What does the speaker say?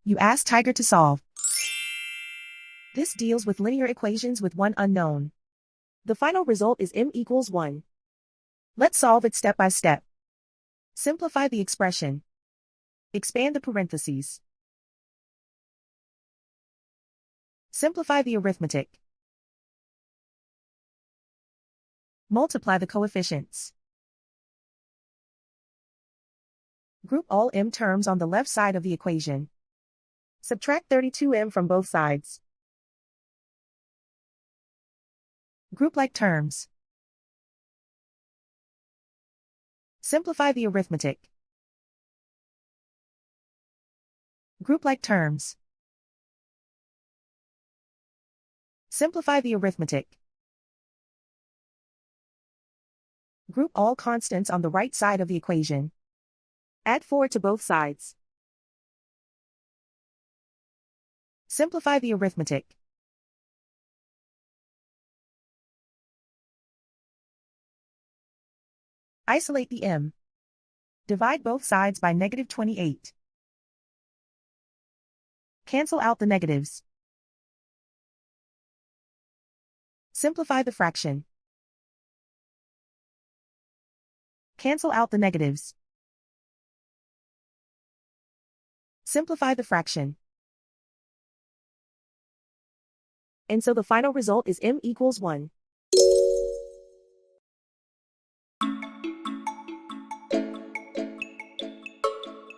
You ask Tiger to solve. This deals with linear equations with one unknown. The final result is m equals 1. Let's solve it step by step. Simplify the expression. Expand the parentheses. Simplify the arithmetic. Multiply the coefficients. Group all m terms on the left side of the equation. Subtract 32m from both sides. Group like terms. Simplify the arithmetic. Group like terms. Simplify the arithmetic. Group all constants on the right side of the equation. Add 4 to both sides. Simplify the arithmetic. Isolate the m. Divide both sides by -28. Cancel out the negatives. Simplify the fraction. Cancel out the negatives. Simplify the fraction. And so the final result is m equals 1.